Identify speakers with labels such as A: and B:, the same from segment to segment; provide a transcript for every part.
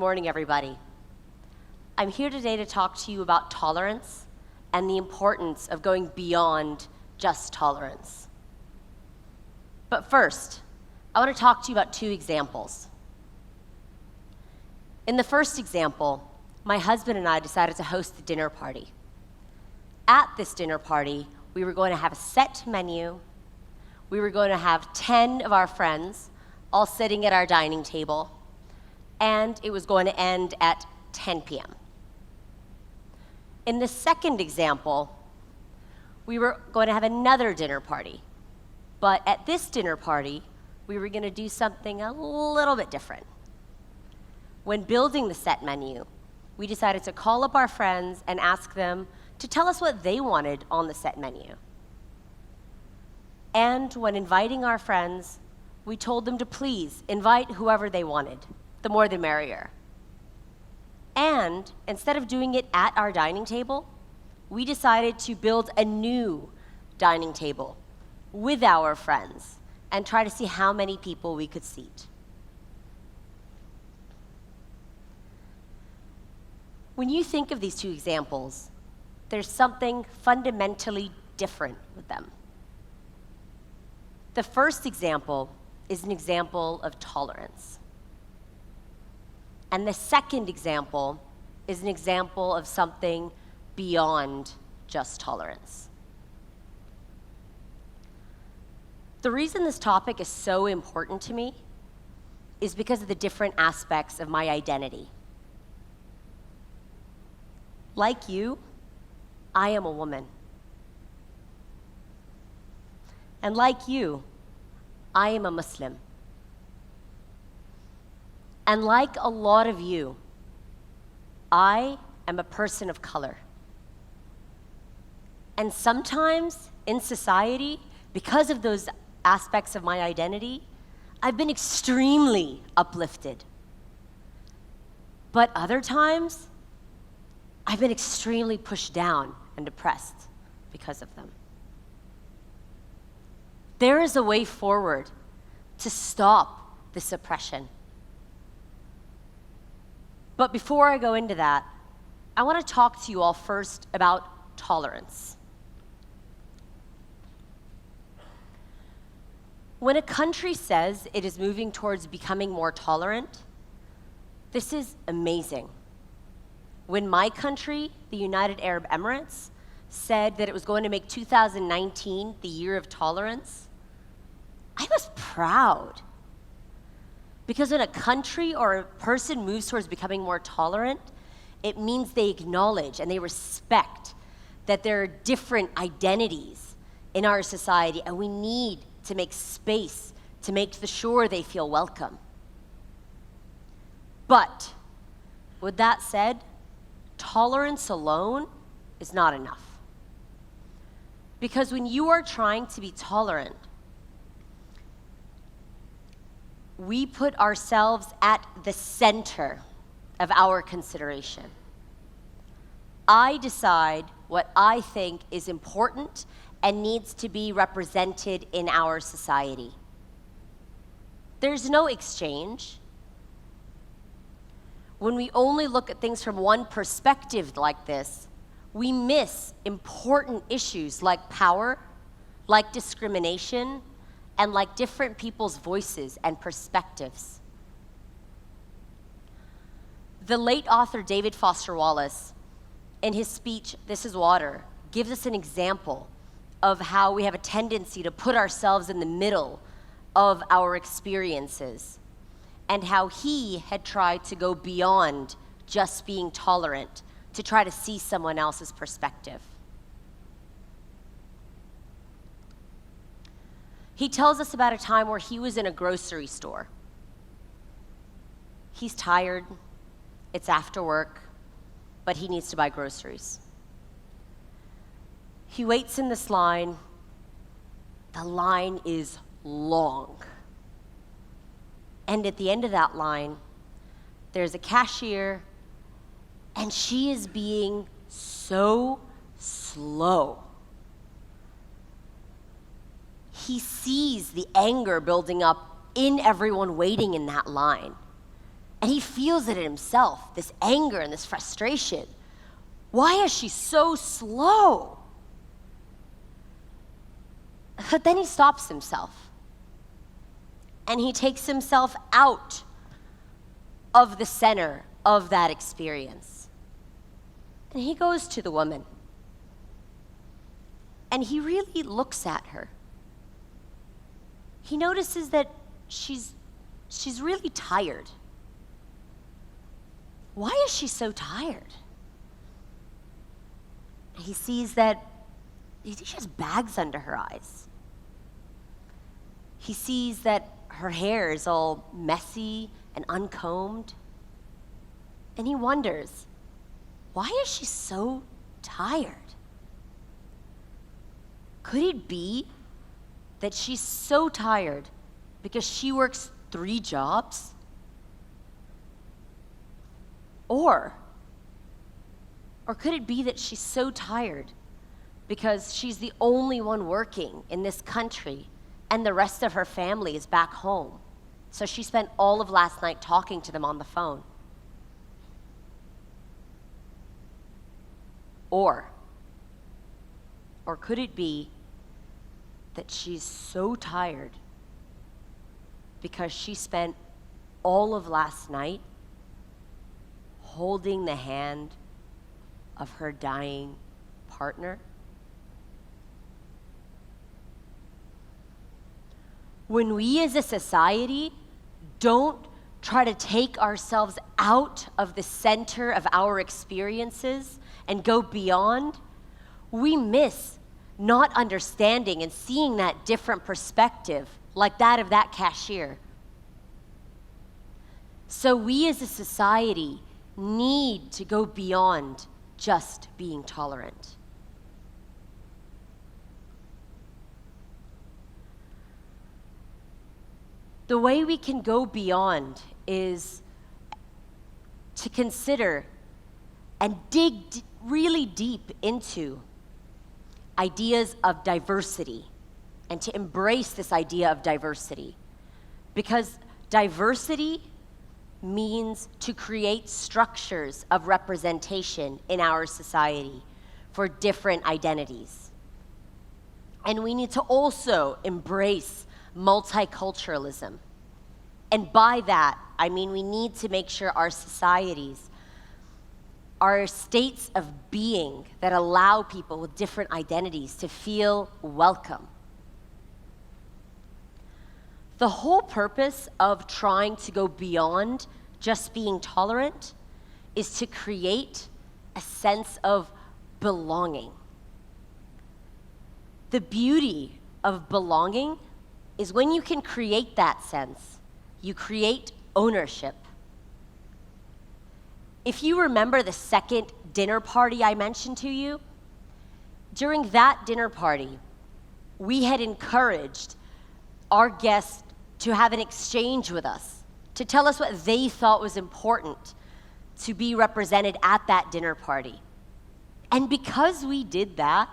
A: morning, everybody. I'm here today to talk to you about tolerance and the importance of going beyond just tolerance. But first, I want to talk to you about two examples. In the first example, my husband and I decided to host a dinner party. At this dinner party, we were going to have a set menu. We were going to have 10 of our friends all sitting at our dining table, and it was going to end at 10 p.m. In the second example, we were going to have another dinner party. But at this dinner party, we were going to do something a little bit different. When building the set menu, we decided to call up our friends and ask them to tell us what they wanted on the set menu. And when inviting our friends, we told them to please invite whoever they wanted. The more the merrier. And instead of doing it at our dining table, we decided to build a new dining table with our friends and try to see how many people we could seat. When you think of these two examples, there's something fundamentally different with them. The first example is an example of tolerance. And the second example is an example of something beyond just tolerance. The reason this topic is so important to me is because of the different aspects of my identity. Like you, I am a woman. And like you, I am a Muslim. And like a lot of you, I am a person of color. And sometimes in society, because of those aspects of my identity, I've been extremely uplifted. But other times, I've been extremely pushed down and depressed because of them. There is a way forward to stop this oppression. But before I go into that, I want to talk to you all first about tolerance. When a country says it is moving towards becoming more tolerant, this is amazing. When my country, the United Arab Emirates, said that it was going to make 2019 the year of tolerance, I was proud. Because when a country or a person moves towards becoming more tolerant, it means they acknowledge and they respect that there are different identities in our society, and we need to make space to make sure they feel welcome. But with that said, tolerance alone is not enough. Because when you are trying to be tolerant, we put ourselves at the center of our consideration. I decide what I think is important and needs to be represented in our society. There's no exchange. When we only look at things from one perspective like this, we miss important issues like power, like discrimination, and like different people's voices and perspectives. The late author David Foster Wallace, in his speech, This Is Water, gives us an example of how we have a tendency to put ourselves in the middle of our experiences, and how he had tried to go beyond just being tolerant to try to see someone else's perspective. He tells us about a time where he was in a grocery store. He's tired, it's after work, but he needs to buy groceries. He waits in this line. The line is long. And at the end of that line, there's a cashier, and she is being so slow. He sees the anger building up in everyone waiting in that line. And he feels it in himself, this anger and this frustration. Why is she so slow? But then he stops himself. And he takes himself out of the center of that experience. And he goes to the woman. And he really looks at her. He notices that she's really tired. Why is she so tired? He sees that she has bags under her eyes. He sees that her hair is all messy and uncombed. And he wonders, why is she so tired? Could it be that she's so tired because she works 3 jobs? Or could it be that she's so tired because she's the only one working in this country and the rest of her family is back home? So she spent all of last night talking to them on the phone. Or could it be that she's so tired because she spent all of last night holding the hand of her dying partner? When we as a society don't try to take ourselves out of the center of our experiences and go beyond, we miss not understanding and seeing that different perspective, like that of that cashier. So we as a society need to go beyond just being tolerant. The way we can go beyond is to consider and dig really deep into ideas of diversity and to embrace this idea of diversity. Because diversity means to create structures of representation in our society for different identities. And we need to also embrace multiculturalism. And by that, I mean we need to make sure our societies are states of being that allow people with different identities to feel welcome. The whole purpose of trying to go beyond just being tolerant is to create a sense of belonging. The beauty of belonging is when you can create that sense, you create ownership. If you remember the second dinner party I mentioned to you, during that dinner party, we had encouraged our guests to have an exchange with us, to tell us what they thought was important to be represented at that dinner party. And because we did that,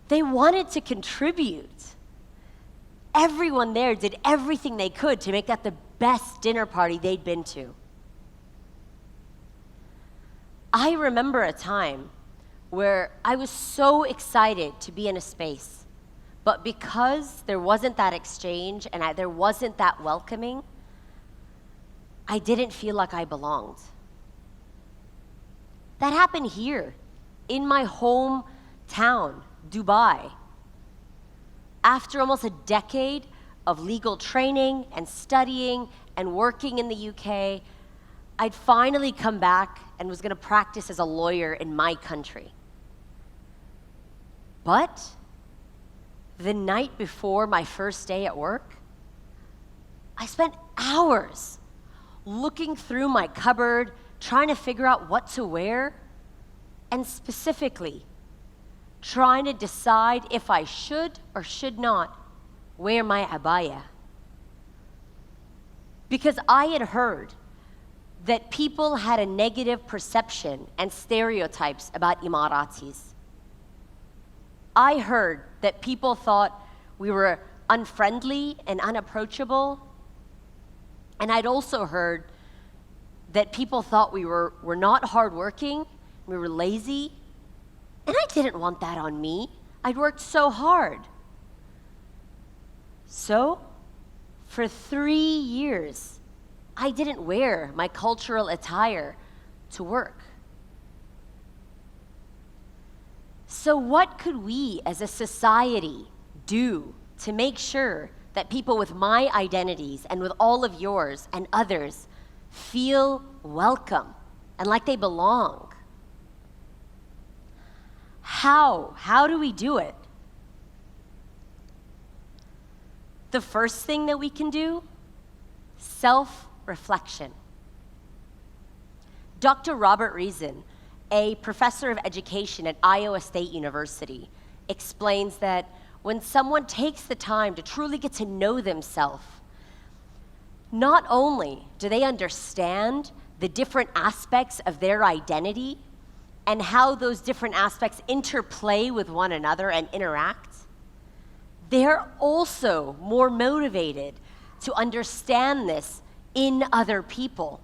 A: they wanted to contribute. Everyone there did everything they could to make that the best dinner party they'd been to. I remember a time where I was so excited to be in a space, but because there wasn't that exchange and there wasn't that welcoming, I didn't feel like I belonged. That happened here, in my hometown, Dubai. After almost a decade of legal training and studying and working in the UK, I'd finally come back and was going to practice as a lawyer in my country. But the night before my first day at work, I spent hours looking through my cupboard, trying to figure out what to wear, and specifically trying to decide if I should or should not wear my abaya. Because I had heard that people had a negative perception and stereotypes about Emiratis. I heard that people thought we were unfriendly and unapproachable. And I'd also heard that people thought we're not hardworking, we were lazy, and I didn't want that on me. I'd worked so hard. So, for 3 years, I didn't wear my cultural attire to work. So what could we as a society do to make sure that people with my identities and with all of yours and others feel welcome and like they belong? How do we do it? The first thing that we can do, self-reflection. Dr. Robert Reason, a professor of education at Iowa State University, explains that when someone takes the time to truly get to know themselves, not only do they understand the different aspects of their identity and how those different aspects interplay with one another and interact, they're also more motivated to understand this in other people.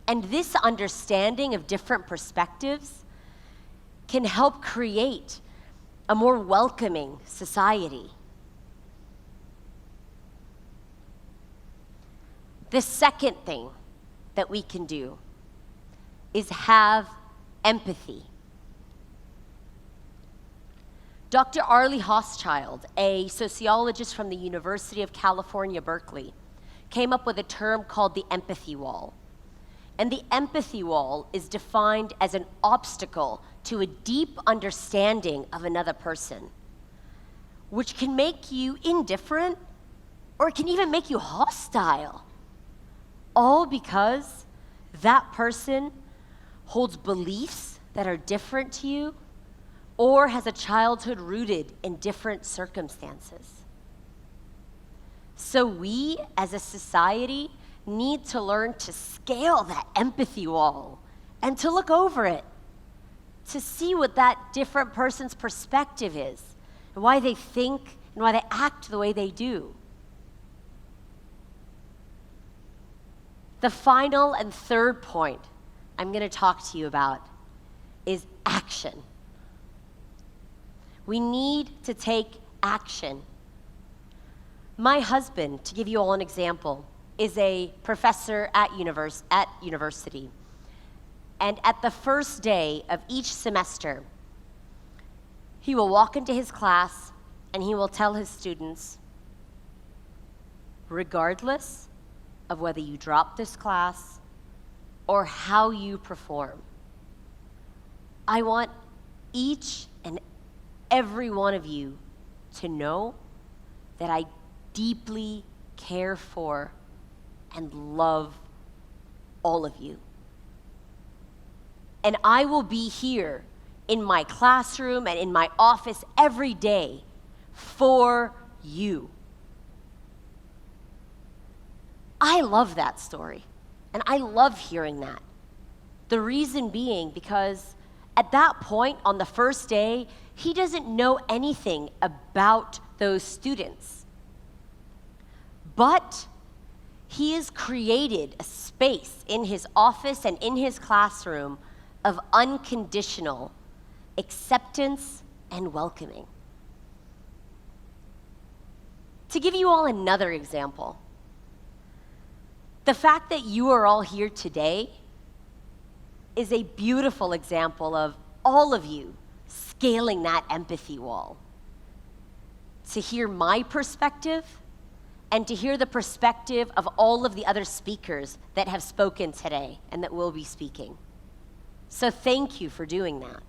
A: And this understanding of different perspectives can help create a more welcoming society. The second thing that we can do is have empathy. Dr. Arlie Hochschild, a sociologist from the University of California, Berkeley, came up with a term called the empathy wall. And the empathy wall is defined as an obstacle to a deep understanding of another person, which can make you indifferent or it can even make you hostile, all because that person holds beliefs that are different to you or has a childhood rooted in different circumstances. So we, as a society, need to learn to scale that empathy wall and to look over it, to see what that different person's perspective is, and why they think and why they act the way they do. The final and third point I'm going to talk to you about is action. We need to take action. My husband, to give you all an example, is a professor at university. And at the first day of each semester, he will walk into his class and he will tell his students, regardless of whether you drop this class or how you perform, I want each and every one of you to know that I deeply care for and love all of you. And I will be here in my classroom and in my office every day for you. I love that story, and I love hearing that. The reason being because at that point on the first day, he doesn't know anything about those students. But he has created a space in his office and in his classroom of unconditional acceptance and welcoming. To give you all another example, the fact that you are all here today is a beautiful example of all of you scaling that empathy wall. To hear my perspective and to hear the perspective of all of the other speakers that have spoken today and that will be speaking. So thank you for doing that.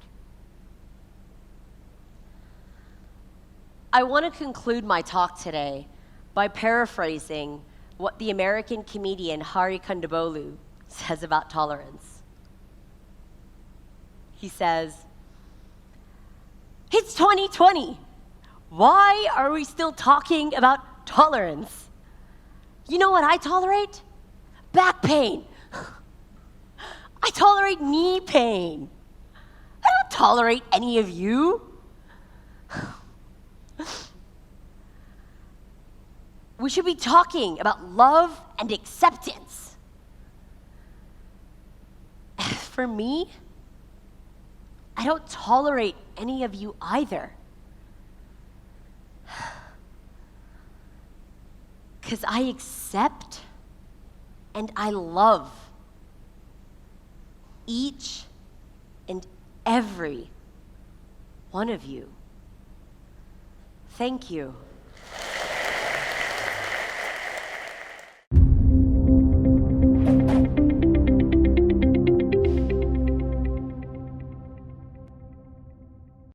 A: I want to conclude my talk today by paraphrasing what the American comedian Hari Kondabolu says about tolerance. He says, "It's 2020. Why are we still talking about tolerance? You know what I tolerate? Back pain. I tolerate knee pain. I don't tolerate any of you." We should be talking about love and acceptance. For me, I don't tolerate any of you either. Because I accept and I love each and every one of you. Thank you.